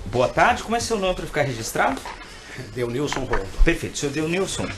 Boa tarde, como é seu nome para ficar registrado? Deunilson Roldo. Perfeito, senhor Deunilson,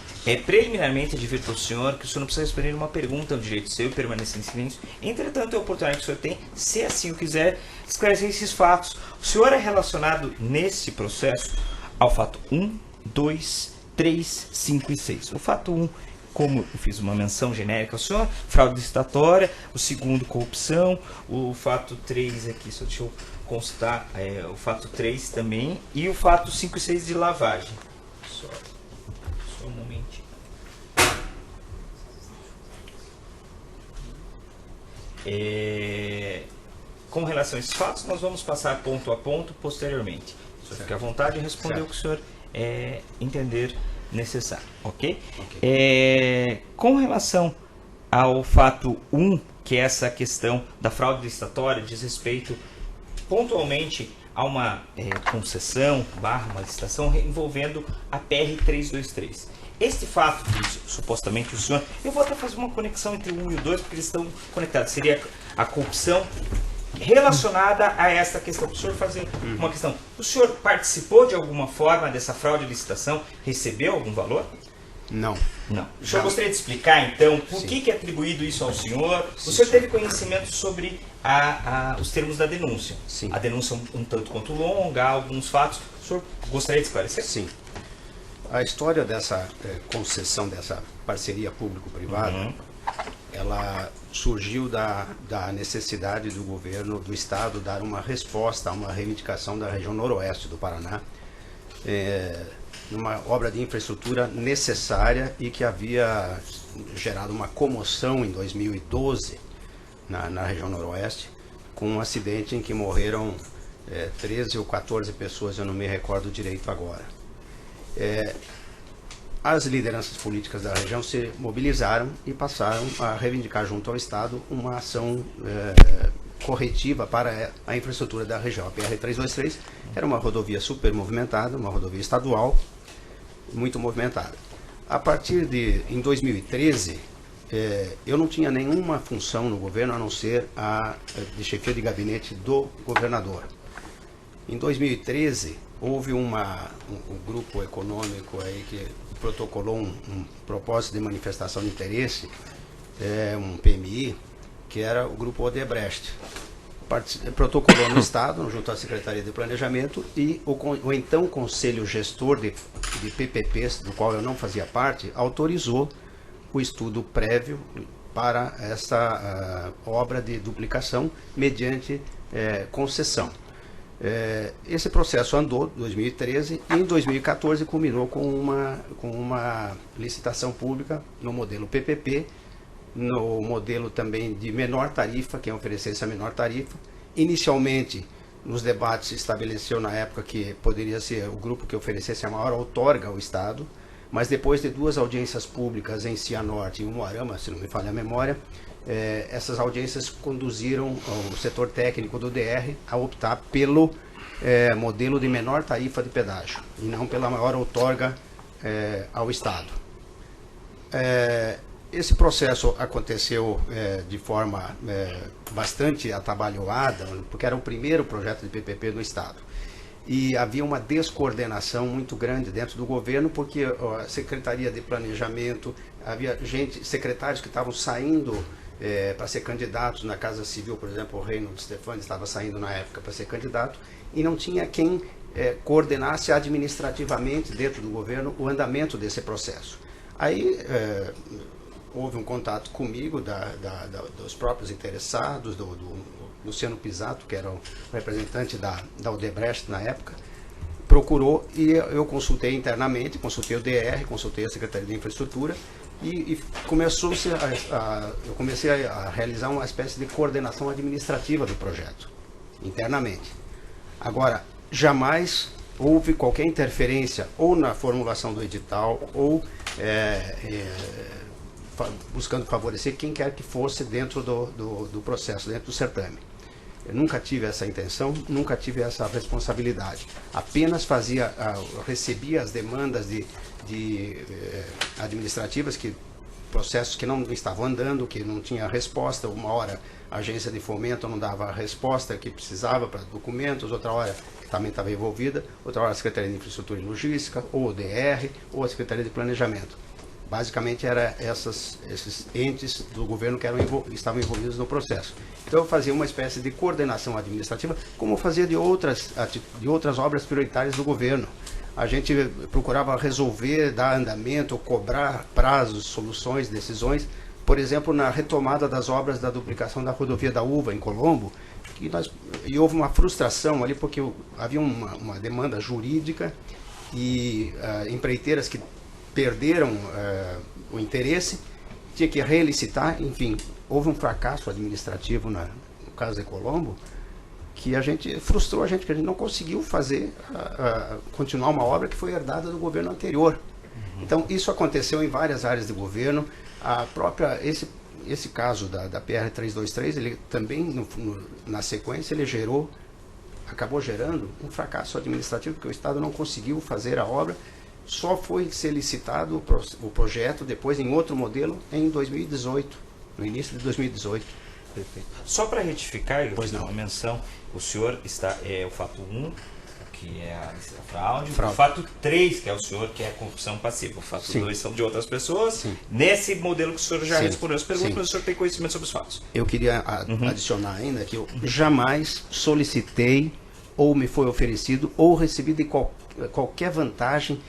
preliminarmente advirto para o senhor que o senhor não precisa responder uma pergunta, é um direito seu e permanecer em silêncio. Entretanto, é a oportunidade que o senhor tem, se assim o quiser, esclarecer esses fatos. O senhor é relacionado nesse processo ao fato 1, 2, 3, 5 e 6. O fato 1, como eu fiz uma menção genérica ao senhor, fraude licitatória. O segundo, corrupção. O fato 3 aqui, só deixa eu constar, o fato 3 também. E o fato 5 e 6 de lavagem. Só um momentinho. Com relação a esses fatos, nós vamos passar ponto a ponto posteriormente. O senhor fique à vontade de responder o que o senhor entender necessário, ok? Com relação ao fato 1, que é essa questão da fraude licitatória, diz respeito pontualmente a uma concessão / uma licitação envolvendo a PR 323. Este fato que supostamente o senhor... Eu vou até fazer uma conexão entre o 1 e o 2, porque eles estão conectados. Seria a corrupção relacionada a esta questão. Para o senhor fazer uma questão. O senhor participou de alguma forma dessa fraude de licitação? Recebeu algum valor? Não. Não. O senhor gostaria de explicar, então, por que é atribuído isso ao senhor? O senhor teve conhecimento sobre os termos da denúncia. Sim. A denúncia um tanto quanto longa, há alguns fatos. O senhor gostaria de esclarecer? Sim. A história dessa concessão, dessa parceria público-privada, ela surgiu da necessidade do governo do Estado dar uma resposta a uma reivindicação da região noroeste do Paraná, numa obra de infraestrutura necessária e que havia gerado uma comoção em 2012 na região noroeste, com um acidente em que morreram 13 ou 14 pessoas, eu não me recordo direito agora. As lideranças políticas da região se mobilizaram e passaram a reivindicar junto ao Estado uma ação corretiva para a infraestrutura da região. A PR-323 era uma rodovia super movimentada, uma rodovia estadual muito movimentada. A partir em 2013, eu não tinha nenhuma função no governo a não ser a de chefia de gabinete do governador. Em 2013, houve um grupo econômico aí que protocolou um propósito de manifestação de interesse, um PMI, que era o grupo Odebrecht. Protocolou no Estado, junto à Secretaria de Planejamento, e o então Conselho Gestor de PPPs, do qual eu não fazia parte, autorizou o estudo prévio para essa obra de duplicação mediante concessão. Esse processo andou em 2013 e em 2014 culminou com uma licitação pública no modelo PPP, no modelo também de menor tarifa, quem oferecesse a menor tarifa. Inicialmente, nos debates se estabeleceu na época que poderia ser o grupo que oferecesse a maior outorga ao Estado, mas depois de 2 audiências públicas em Cianorte e em Umuarama, se não me falha a memória, essas audiências conduziram o setor técnico do DR a optar pelo modelo de menor tarifa de pedágio e não pela maior outorga ao Estado. Esse processo aconteceu de forma bastante atabalhoada, porque era o primeiro projeto de PPP no Estado. E havia uma descoordenação muito grande dentro do governo, porque a Secretaria de Planejamento, havia secretários que estavam saindo para ser candidatos na Casa Civil, por exemplo, o Reinaldo Stefani estava saindo na época para ser candidato, e não tinha quem coordenasse administrativamente dentro do governo o andamento desse processo. Aí houve um contato comigo dos próprios interessados, do Luciano Pisato, que era o representante da Odebrecht na época, procurou e eu consultei internamente, consultei o DR, consultei a Secretaria de Infraestrutura e eu comecei a realizar uma espécie de coordenação administrativa do projeto, internamente. Agora, jamais houve qualquer interferência ou na formulação do edital ou buscando favorecer quem quer que fosse dentro do processo, dentro do certame. Eu nunca tive essa intenção, nunca tive essa responsabilidade. Apenas recebia as demandas administrativas que processos que não estavam andando, que não tinha resposta. Uma hora a agência de fomento não dava a resposta que precisava para documentos, outra hora que também estava envolvida, outra hora a Secretaria de Infraestrutura e Logística, ou o DR, ou a Secretaria de Planejamento. Basicamente eram esses entes do governo que estavam envolvidos no processo. Então eu fazia uma espécie de coordenação administrativa, como fazia de outras obras prioritárias do governo. A gente procurava resolver, dar andamento, cobrar prazos, soluções, decisões. Por exemplo, na retomada das obras da duplicação da rodovia da Uva, em Colombo, e houve uma frustração ali, porque havia uma demanda jurídica e empreiteiras que perderam o interesse, tinha que relicitar, enfim, houve um fracasso administrativo no caso de Colombo, que frustrou a gente, que a gente não conseguiu continuar uma obra que foi herdada do governo anterior. Então, isso aconteceu em várias áreas de governo. Esse caso da PR-323, ele também, na sequência, ele acabou gerando um fracasso administrativo, porque o Estado não conseguiu fazer a obra. Só foi ser licitado o projeto depois em outro modelo em 2018, no início de 2018. Perfeito. Só para retificar, eu fiz uma menção, o senhor está, o fato 1, que é a fraude, o fato 3, que é o senhor, que é a corrupção passiva, o fato 2 são de outras pessoas. Sim. Nesse modelo que o senhor já respondeu as perguntas, mas o senhor tem conhecimento sobre os fatos. Eu queria adicionar ainda que eu jamais solicitei, ou me foi oferecido, ou recebi de qualquer vantagem,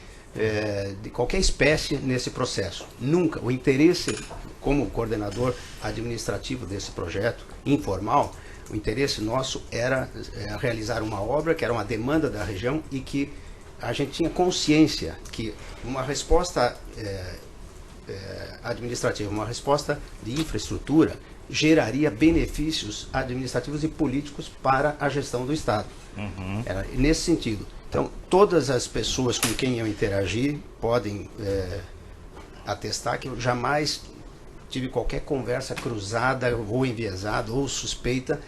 de qualquer espécie nesse processo. Nunca. O interesse, como coordenador administrativo desse projeto informal, o interesse nosso era realizar uma obra que era uma demanda da região e que a gente tinha consciência que uma resposta administrativa, uma resposta de infraestrutura, geraria benefícios administrativos e políticos para a gestão do Estado. Era nesse sentido. Então, todas as pessoas com quem eu interagi podem atestar que eu jamais tive qualquer conversa cruzada ou enviesada ou suspeita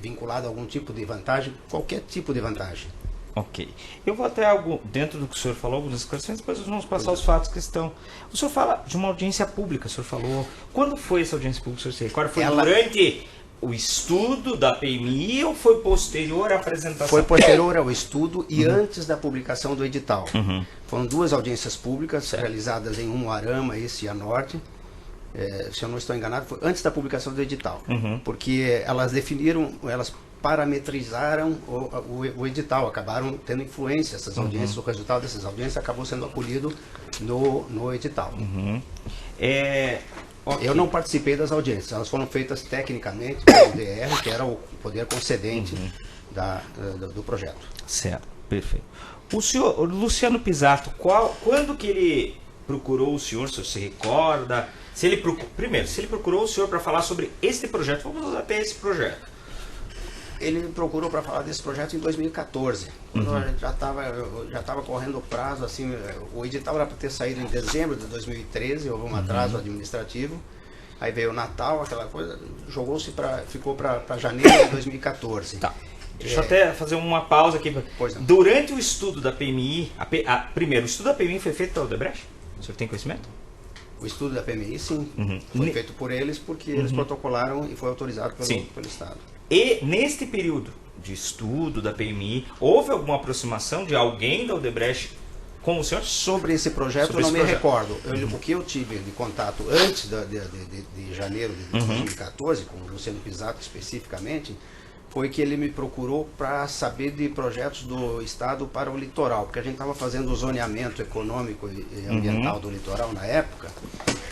vinculada a algum tipo de vantagem, qualquer tipo de vantagem. Ok. Eu vou até dentro do que o senhor falou, algumas esclarecimentos, depois nós vamos passar os fatos que estão... O senhor fala de uma audiência pública, o senhor falou... Quando foi essa audiência pública, o senhor se recorda? Foi durante o estudo da PMI ou foi posterior à apresentação? Foi posterior ao estudo e antes da publicação do edital. Foram duas audiências públicas realizadas em Umuarama e Cianorte. Se eu não estou enganado, foi antes da publicação do edital. Porque elas elas parametrizaram o edital, acabaram tendo influência. Essas audiências, o resultado dessas audiências acabou sendo acolhido no edital. Okay. Eu não participei das audiências, elas foram feitas tecnicamente pelo DR, que era o poder concedente do projeto. Certo, perfeito. O senhor, Luciano Pisato, quando que ele procurou o senhor, se você recorda? Primeiro, se ele procurou o senhor para falar sobre este projeto, vamos até esse projeto. Ele me procurou para falar desse projeto em 2014, quando a gente já estava correndo o prazo, assim, o edital era para ter saído em dezembro de 2013, houve um atraso administrativo, aí veio o Natal, aquela coisa, ficou para janeiro de 2014. Tá. Deixa eu até fazer uma pausa aqui. Durante o estudo da PMI, primeiro, o estudo da PMI foi feito pela Odebrecht? O senhor tem conhecimento? O estudo da PMI, sim, foi feito por eles, porque eles protocolaram e foi autorizado pelo Estado. E neste período de estudo da PMI, houve alguma aproximação de alguém da Odebrecht com o senhor? Sobre esse projeto eu não me recordo. O que eu tive de contato antes de janeiro de 2014, com o Luciano Pisato especificamente, foi que ele me procurou para saber de projetos do Estado para o litoral, porque a gente estava fazendo o zoneamento econômico e ambiental do litoral na época.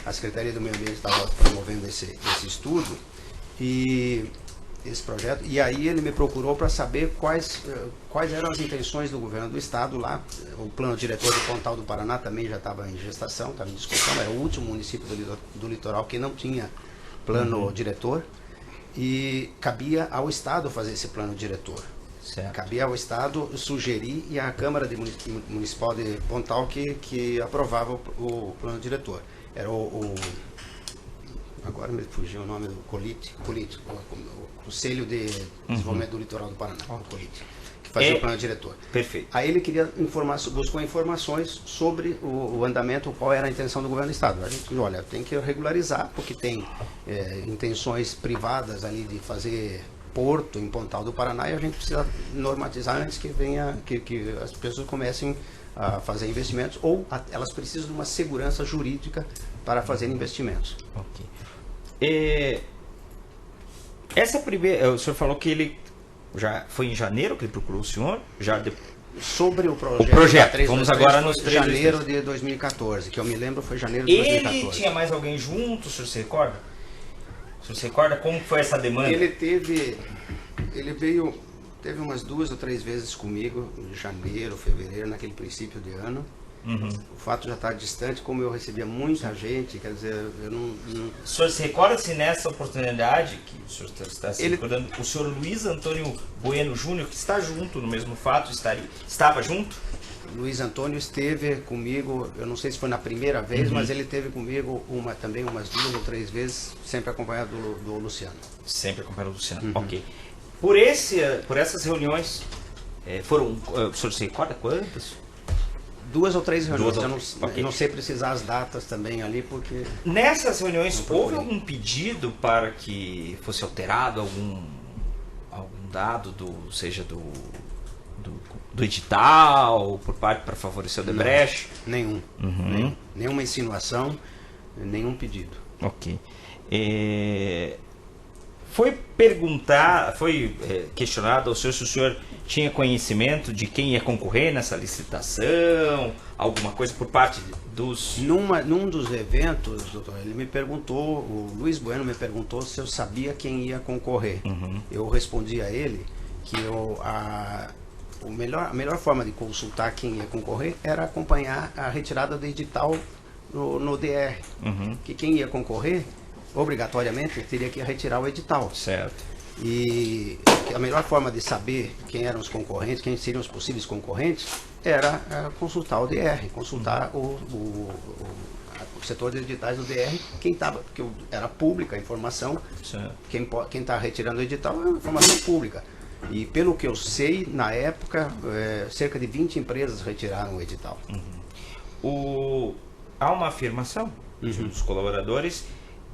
A Secretaria do Meio Ambiente estava promovendo esse estudo e esse projeto, e aí ele me procurou para saber quais eram as intenções do governo do Estado lá. O plano diretor de Pontal do Paraná também já estava em gestação, estava em discussão, era o último município do litoral que não tinha plano diretor, e cabia ao Estado fazer esse plano diretor. Certo. Cabia ao Estado sugerir e a Câmara Municipal de Pontal que aprovava o plano diretor. Era agora me fugiu o nome do COLIT, o Conselho de Desenvolvimento do Litoral do Paraná, o COLIT, que fazia o plano diretor. Perfeito. Aí ele queria buscou informações sobre o andamento, qual era a intenção do governo do estado. A gente falou, olha, tem que regularizar, porque tem intenções privadas ali de fazer porto em Pontal do Paraná, e a gente precisa normatizar antes que que as pessoas comecem a fazer investimentos, ou elas precisam de uma segurança jurídica para fazer investimentos. Ok. Essa primeira, o senhor falou que ele já foi em janeiro que ele procurou o senhor? Sobre o projeto. O projeto. Vamos agora nos janeiro de 2014, que eu me lembro foi janeiro de 2014. Ele tinha mais alguém junto, o senhor se recorda? O senhor se recorda como foi essa demanda? Teve umas 2 ou 3 vezes comigo, em janeiro, fevereiro, naquele princípio de ano. O fato já está distante, como eu recebia muita gente, quer dizer, eu não... O senhor se recorda se nessa oportunidade, que o senhor está se recordando, o senhor Luiz Antônio Bueno Júnior, que está junto no mesmo fato, estava junto? Luiz Antônio esteve comigo, eu não sei se foi na primeira vez, mas ele esteve comigo também umas 2 ou 3 vezes, sempre acompanhado do Luciano. Sempre acompanhado do Luciano, ok. Por essas reuniões, o senhor se recorda quantas? 2 ou 3 reuniões, eu não sei precisar as datas também ali, porque... Nessas reuniões, houve algum pedido para que fosse alterado algum dado, seja do edital, por parte para favorecer o Odebrecht? Nenhum. Nenhuma insinuação, nenhum pedido. Ok. Foi questionado ao senhor se o senhor tinha conhecimento de quem ia concorrer nessa licitação, alguma coisa por parte dos... Num dos eventos, doutor, ele me perguntou, o Luiz Bueno me perguntou se eu sabia quem ia concorrer. Eu respondi a ele que a melhor forma de consultar quem ia concorrer era acompanhar a retirada do edital no DR. Que quem ia concorrer, obrigatoriamente, teria que retirar o edital. Certo. E a melhor forma de saber quem eram os concorrentes, quem seriam os possíveis concorrentes, era consultar o DR, consultar o setor de editais do DR, porque era pública a informação, certo. Quem está retirando o edital é uma informação pública. E pelo que eu sei, na época, cerca de 20 empresas retiraram o edital. Há uma afirmação dos colaboradores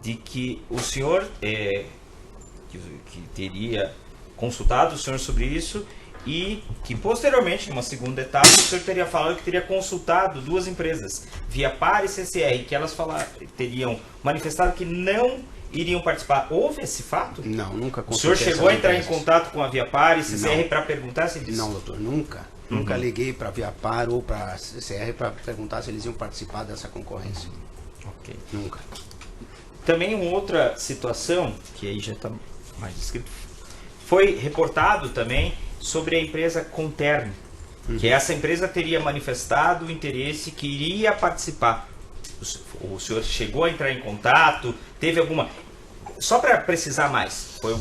de que o senhor que teria consultado o senhor sobre isso e que posteriormente, numa segunda etapa, o senhor teria falado que teria consultado 2 empresas, Viapar e CCR, que elas teriam manifestado que não iriam participar. Houve esse fato? Não, nunca consultei. O senhor chegou a entrar em contato com a Viapar e CCR para perguntar se eles... Não, doutor, nunca. Nunca liguei para a Viapar ou para a CCR para perguntar se eles iam participar dessa concorrência. Ok. Nunca. Também uma outra situação, que aí já está mais descrito, foi reportado também sobre a empresa Contern, que essa empresa teria manifestado o interesse que iria participar. O senhor chegou a entrar em contato, teve alguma... Só para precisar mais, foi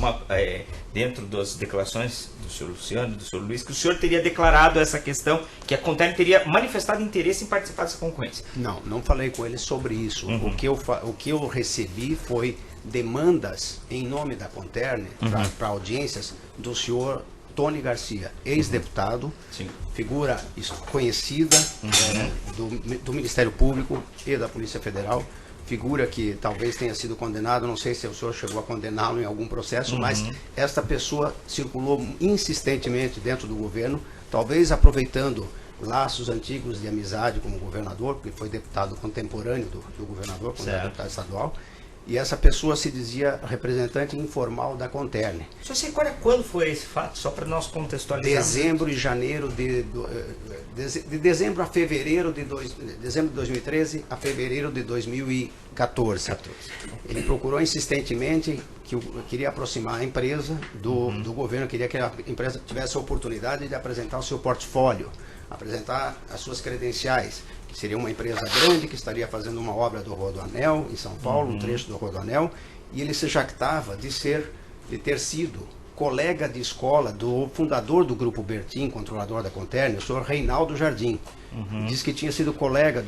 dentro das declarações do senhor Luciano e do senhor Luiz, que o senhor teria declarado essa questão, que a Contern teria manifestado interesse em participar dessa concorrência. Não falei com ele sobre isso. O que eu recebi foi demandas em nome da Contern para audiências do senhor Tony Garcia, ex-deputado, figura conhecida do Ministério Público e da Polícia Federal, figura que talvez tenha sido condenado, não sei se o senhor chegou a condená-lo em algum processo, mas esta pessoa circulou insistentemente dentro do governo, talvez aproveitando laços antigos de amizade com o governador, porque foi deputado contemporâneo do governador, quando era deputado estadual, e essa pessoa se dizia representante informal da Contern. O senhor se recorda quando foi esse fato, só para nós contextualizarmos? Dezembro e janeiro de dezembro a fevereiro dezembro de 2013 a fevereiro de 2014. Ele procurou insistentemente que queria aproximar a empresa do governo, queria que a empresa tivesse a oportunidade de apresentar o seu portfólio, apresentar as suas credenciais, que seria uma empresa grande que estaria fazendo uma obra do Rodoanel em São Paulo, um trecho do Rodoanel, e ele se jactava de ter sido colega de escola do fundador do Grupo Bertin, controlador da Contern, o senhor Reinaldo Jardim. Dizia que tinha sido colega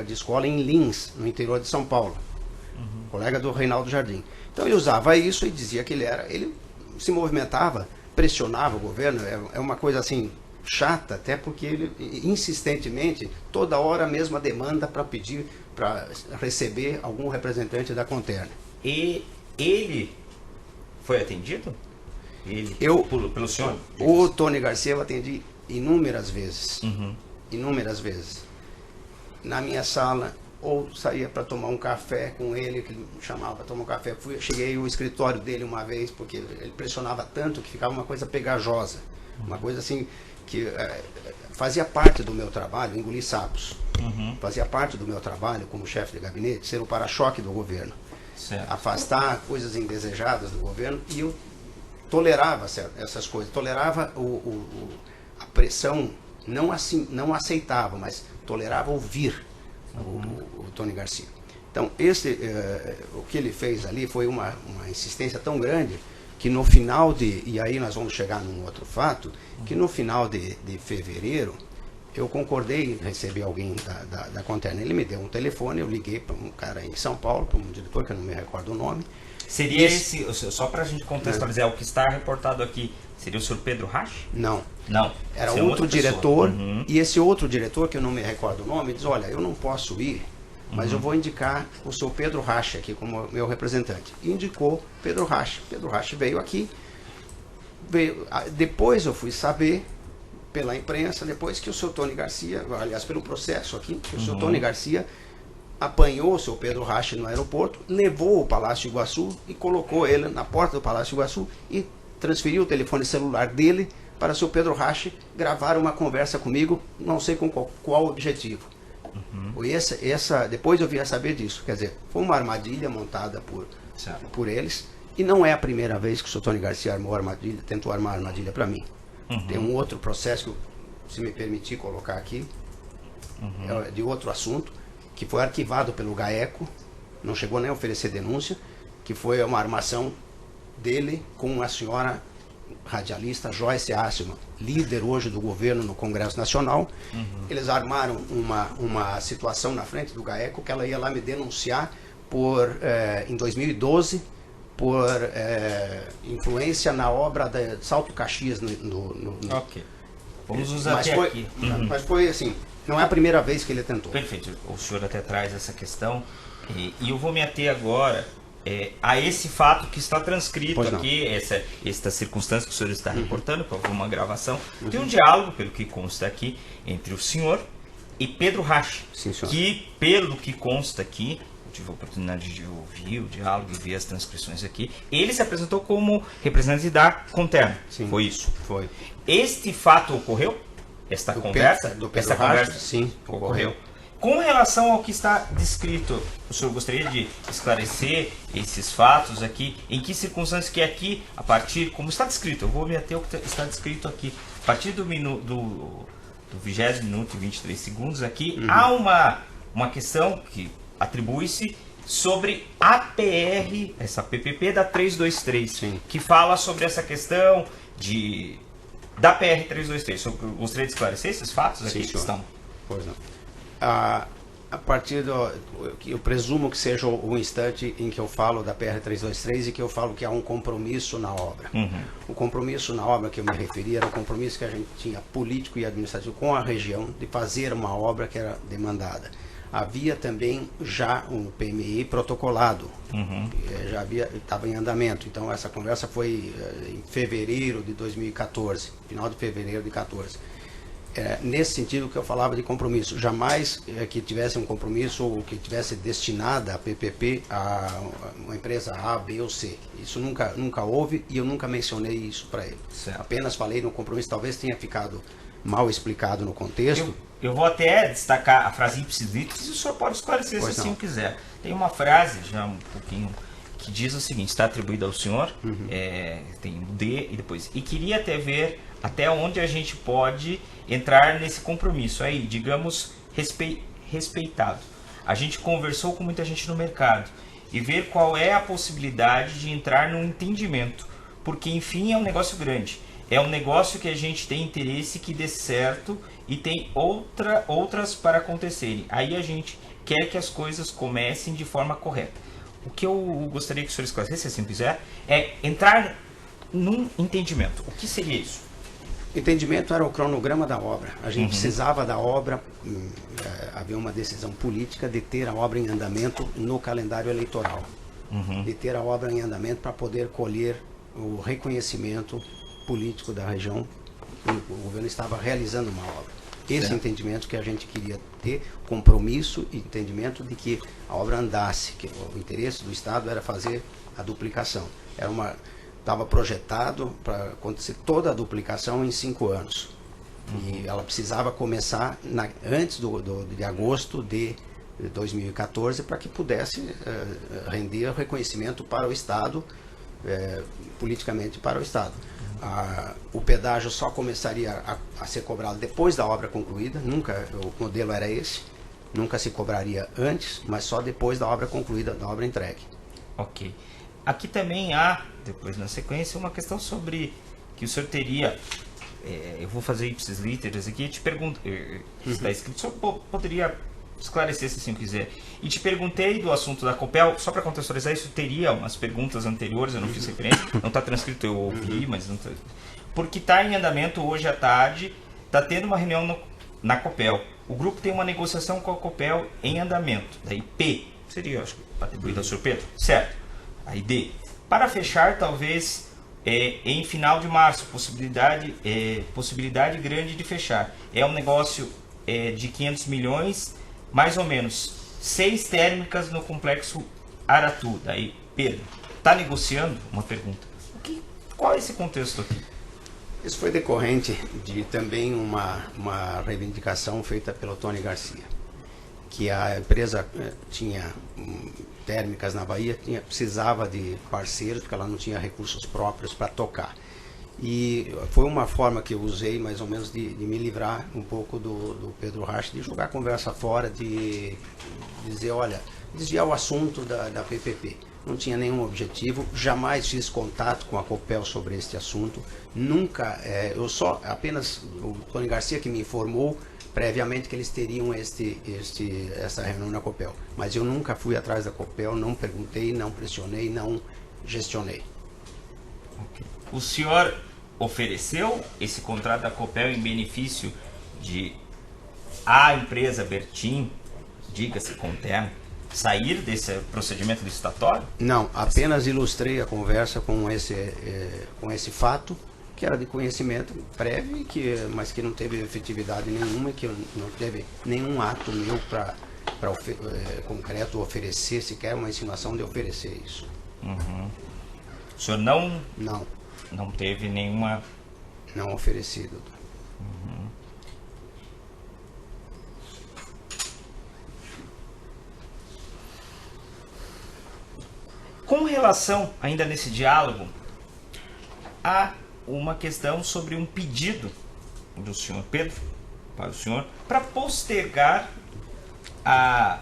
de escola em Lins, no interior de São Paulo. Colega do Reinaldo Jardim. Então ele usava isso e dizia que ele se movimentava pressionava o governo, é uma coisa assim chata, até porque ele insistentemente, toda hora a mesma demanda para pedir, para receber algum representante da Conterna. E ele foi atendido? Pelo senhor? O Tony Garcia eu atendi inúmeras vezes. Uhum. Inúmeras vezes. Na minha sala, ou saía para tomar um café com ele, que ele me chamava para tomar um café. Cheguei ao escritório dele uma vez, porque ele pressionava tanto que ficava uma coisa pegajosa. Uma coisa assim que fazia parte do meu trabalho, engolir sapos. Uhum. Fazia parte do meu trabalho como chefe de gabinete, ser o para-choque do governo. Certo. Afastar coisas indesejadas do governo, e eu tolerava essas coisas, tolerava a pressão, não aceitava, mas tolerava ouvir o Tony Garcia. Então, o que ele fez ali foi uma insistência tão grande que no final e aí nós vamos chegar num outro fato, que no final de fevereiro, eu concordei em receber alguém da Conterna. Ele me deu um telefone, eu liguei para um cara em São Paulo, para um diretor que eu não me recordo o nome. Seria esse, só para a gente contextualizar, o que está reportado aqui, seria o senhor Pedro Rasch? Não. Não. Era outro diretor, e esse outro diretor, que eu não me recordo o nome, diz, olha, eu não posso ir, mas eu vou indicar o seu Pedro Rasch aqui como meu representante. E indicou Pedro Rasch. Pedro Rasch veio aqui, depois eu fui saber, pela imprensa, depois que o seu Tony Garcia, aliás, pelo processo aqui, que o seu Tony Garcia apanhou o seu Pedro Rasch no aeroporto, levou o Palácio Iguaçu e colocou ele na porta do Palácio Iguaçu e transferiu o telefone celular dele para o seu Pedro Rasch gravar uma conversa comigo, não sei com qual objetivo. Depois eu vim a saber disso, quer dizer, foi uma armadilha montada por eles, e não é a primeira vez que o seu Tony Garcia tentou armar armadilha para mim. Tem um outro processo que, se me permitir colocar aqui, é de outro assunto, que foi arquivado pelo GAECO, não chegou nem a oferecer denúncia, que foi uma armação dele com a senhora radialista Joyce Hasselman, líder hoje do governo no Congresso Nacional. Eles armaram uma situação na frente do GAECO que ela ia lá me denunciar em 2012, por influência na obra de Salto Caxias. Ok. Vamos usar aqui. Mas foi assim, não é a primeira vez que ele tentou. Perfeito. O senhor até traz essa questão. E eu vou me ater agora a esse fato que está transcrito aqui, esta circunstância que o senhor está reportando, por uma gravação. Tem um diálogo, pelo que consta aqui, entre o senhor e Pedro Rasch. Sim, senhor. Que, pelo que consta aqui, tive a oportunidade de ouvir o diálogo e ver as transcrições aqui. Ele se apresentou como representante da Conterna. Sim, foi isso? Foi. Este fato ocorreu? Esta conversa? Esta conversa, sim, ocorreu. Com relação ao que está descrito, o senhor gostaria de esclarecer esses fatos aqui? Em que circunstâncias que aqui, a partir, como está descrito, eu vou me ater ao que está descrito aqui, a partir do 20º minuto e 23 segundos aqui, há uma questão que atribui-se sobre a PR, essa PPP da 323, sim, que fala sobre essa questão da PR 323. Eu gostaria de esclarecer esses fatos aqui, sim, que estão. Pois não. A partir eu presumo que seja o instante em que eu falo da PR 323 e que eu falo que há um compromisso na obra. O compromisso na obra que eu me referi era o compromisso que a gente tinha político e administrativo com a região de fazer uma obra que era demandada. Havia também já um PMI protocolado, estava em andamento. Então essa conversa foi em fevereiro de 2014, final de fevereiro de 2014. Nesse sentido que eu falava de compromisso, jamais que tivesse um compromisso ou que tivesse destinada a PPP a uma empresa A, B ou C. Isso nunca houve e eu nunca mencionei isso para ele. Certo. Apenas falei no compromisso, talvez tenha ficado mal explicado no contexto. Eu vou até destacar a frase ipsis litteris e o senhor pode esclarecer se assim quiser. Tem uma frase já um pouquinho que diz o seguinte, está atribuída ao senhor, tem um D e depois, e queria até ver até onde a gente pode entrar nesse compromisso aí, digamos, respeitado. A gente conversou com muita gente no mercado e ver qual é a possibilidade de entrar num entendimento, porque enfim é um negócio grande, é um negócio que a gente tem interesse que dê certo e tem outras para acontecerem. Aí a gente quer que as coisas comecem de forma correta. O que eu gostaria que o senhor esclarecesse, se assim quiser, é entrar num entendimento, o que seria isso? Entendimento era o cronograma da obra. A gente precisava da obra, havia uma decisão política de ter a obra em andamento no calendário eleitoral. De ter a obra em andamento para poder colher o reconhecimento político da região. O governo estava realizando uma obra. Esse entendimento que a gente queria ter, compromisso e entendimento de que a obra andasse, que o interesse do Estado era fazer a duplicação. Estava projetado para acontecer toda a duplicação em 5 anos. E ela precisava começar antes de agosto de 2014 para que pudesse render reconhecimento para o Estado, politicamente para o Estado. O pedágio só começaria a ser cobrado depois da obra concluída, o modelo era esse, nunca se cobraria antes, mas só depois da obra concluída, da obra entregue. Ok. Aqui também há, depois na sequência, uma questão sobre que o senhor teria, eu vou fazer ipsis literis aqui, e te pergunto, está escrito, o senhor poderia esclarecer se assim quiser. E te perguntei do assunto da Copel, só para contextualizar isso, teria umas perguntas anteriores, eu não fiz referência, não está transcrito, eu ouvi, mas não está... Porque está em andamento hoje à tarde, está tendo uma reunião na Copel. O grupo tem uma negociação com a Copel em andamento. Daí P, seria, acho que, atribuído ao Sr. Pedro, certo? Aí D, para fechar talvez em final de março, possibilidade grande de fechar. É um negócio de 500 milhões, mais ou menos, 6 térmicas no complexo Aratu. Daí, Pedro, está negociando? Uma pergunta. Qual é esse contexto aqui? Isso foi decorrente de também uma reivindicação feita pelo Tony Garcia, que a empresa tinha térmicas na Bahia, precisava de parceiros, porque ela não tinha recursos próprios para tocar. E foi uma forma que eu usei, mais ou menos, de me livrar um pouco do Pedro Rasch, de jogar a conversa fora, de dizer, olha, desviar o assunto da PPP. Não tinha nenhum objetivo, jamais fiz contato com a Copel sobre este assunto, nunca, apenas o Tony Garcia que me informou previamente que eles teriam essa reunião na Copel. Mas eu nunca fui atrás da Copel, não perguntei, não pressionei, não gestionei. Okay. O senhor ofereceu esse contrato da Copel em benefício de a empresa Bertin, diga-se com termo, sair desse procedimento licitatório? Não, apenas ilustrei a conversa com esse fato, que era de conhecimento prévio, mas que não teve efetividade nenhuma, que não teve nenhum ato meu para concreto oferecer, sequer uma insinuação de oferecer isso. O senhor não teve nenhuma... Não ofereci, doutor. Com relação, ainda nesse diálogo, a uma questão sobre um pedido do senhor Pedro, para o senhor, para postergar a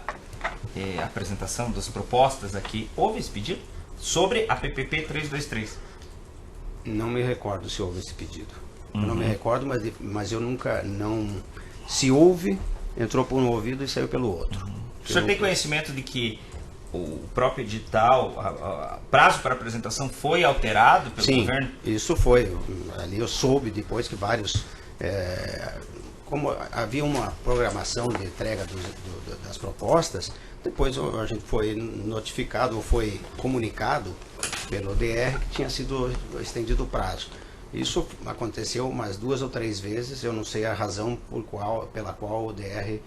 apresentação das propostas aqui. Houve esse pedido sobre a PPP 323? Não me recordo se houve esse pedido. Eu não me recordo, mas eu nunca... Se houve, entrou por um ouvido e saiu pelo outro. O senhor tem conhecimento de que o próprio edital, prazo para apresentação foi alterado pelo governo? Sim, isso foi. Ali eu soube depois que vários... como havia uma programação de entrega das propostas, depois a gente foi notificado ou foi comunicado pelo DR que tinha sido estendido o prazo. Isso aconteceu umas 2 ou 3 vezes, eu não sei a razão pela qual o DR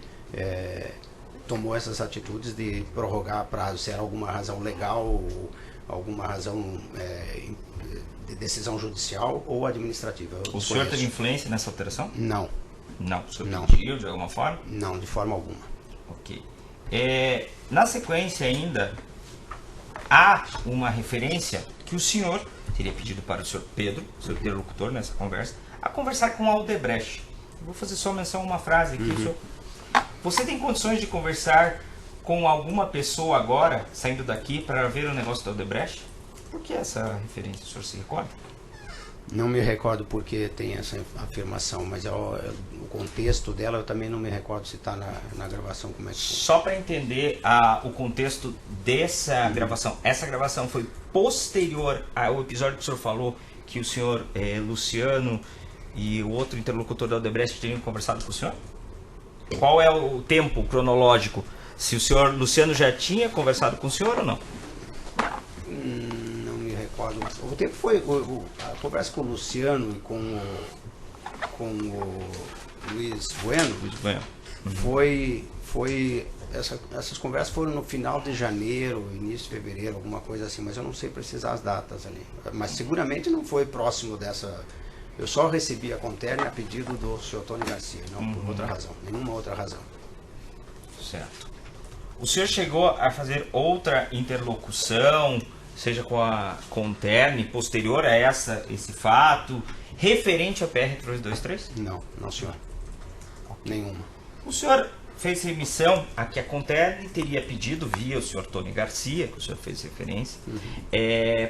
tomou essas atitudes de prorrogar prazo, se era alguma razão legal, ou alguma razão de decisão judicial ou administrativa. O senhor teve influência nessa alteração? Não. Não? O senhor pediu de alguma forma? Não, de forma alguma. Ok. Na sequência ainda, há uma referência que o senhor teria pedido para o senhor Pedro, seu interlocutor nessa conversa, a conversar com a Aldebrecht. Eu vou fazer só menção a uma frase aqui. Senhor, você tem condições de conversar com alguma pessoa agora, saindo daqui, para ver o negócio da Aldebrecht? Por que essa referência, o senhor se recorda? Não me recordo porque tem essa afirmação, mas o contexto dela eu também não me recordo se está na gravação, como é que foi. Só para entender o contexto dessa gravação. Essa gravação foi posterior ao episódio que o senhor falou, que o senhor Luciano e o outro interlocutor da Odebrecht teriam conversado com o senhor? Qual é o tempo cronológico? Se o senhor Luciano já tinha conversado com o senhor ou não? Não me recordo. O tempo foi a conversa com o Luciano e com o Luiz Bueno. Essas conversas foram no final de janeiro, início de fevereiro, alguma coisa assim, mas eu não sei precisar as datas ali. Mas seguramente não foi próximo dessa. Eu só recebi a Conterne a pedido do senhor Tony Garcia, não por outra razão, nenhuma outra razão. Certo. O senhor chegou a fazer outra interlocução, seja com a Conterne, posterior a esse fato, referente à PR-323? Não, senhor. Nenhuma. O senhor fez remissão a que a Conterne teria pedido, via o senhor Tony Garcia, que o senhor fez referência,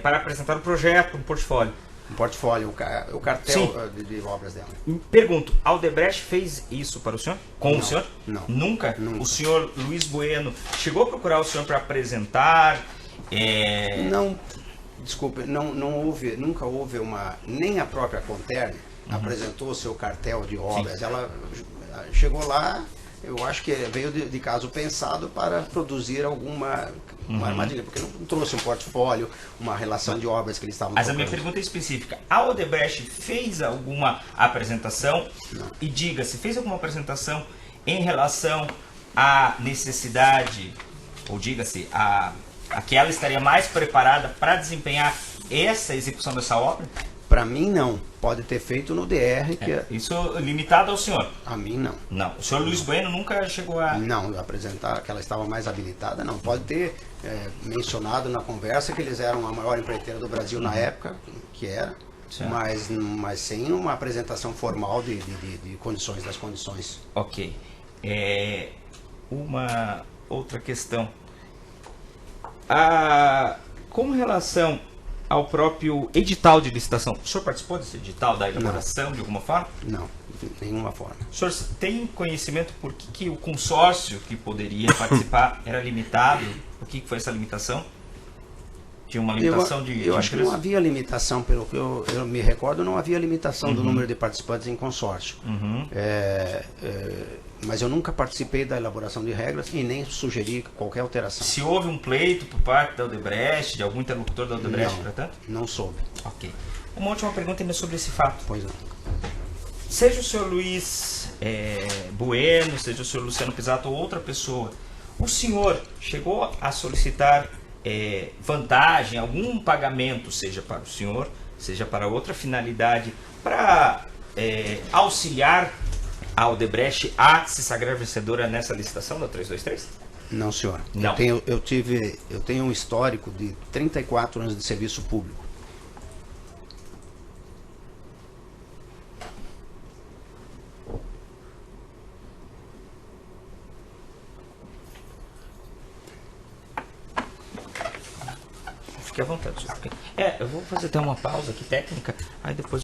para apresentar um projeto, um portfólio. Um portfólio, o cartel de obras dela. Pergunto, a Odebrecht fez isso para o senhor? Com o senhor? Não. Nunca? O senhor Luiz Bueno chegou a procurar o senhor para apresentar? Não, desculpe, nunca houve nem a própria Conterne apresentou o seu cartel de obras. Sim. Ela chegou lá, eu acho que veio de caso pensado para produzir uma armadilha, porque não trouxe um portfólio, uma relação de obras que eles estavam Mas a minha pergunta é específica. A Odebrecht fez alguma apresentação? Não. E diga-se, fez alguma apresentação em relação à necessidade, ou diga-se, a que ela estaria mais preparada para desempenhar essa execução dessa obra? Para mim, não. Pode ter feito no DR. Isso limitado ao senhor? A mim, não. Não. O senhor Luiz Bueno nunca chegou a... Não, apresentar que ela estava mais habilitada, não. Pode ter mencionado na conversa que eles eram a maior empreiteira do Brasil na época, que era, mas sem uma apresentação formal de condições, das condições. Ok. Uma outra questão. Com relação ao próprio edital de licitação, o senhor participou desse edital, da elaboração de alguma forma? Não, de nenhuma forma. O senhor tem conhecimento por que o consórcio que poderia participar era limitado? Por que foi essa limitação? Tinha uma limitação de Eu acho que não havia limitação, pelo que eu me recordo, não havia limitação do número de participantes em consórcio. Mas eu nunca participei da elaboração de regras e nem sugeri qualquer alteração. Se houve um pleito por parte da Odebrecht, de algum interlocutor da Odebrecht, portanto? Não soube. Ok. Uma última pergunta ainda sobre esse fato. Pois não. Seja o senhor Luiz Bueno, seja o senhor Luciano Pisato ou outra pessoa, o senhor chegou a solicitar vantagem, algum pagamento, seja para o senhor, seja para outra finalidade, para auxiliar a Odebrecht a se sagrar vencedora nessa licitação da 323? Não, senhor. Não. Eu tenho um histórico de 34 anos de serviço público. Fique à vontade. Eu vou fazer até uma pausa aqui técnica, aí depois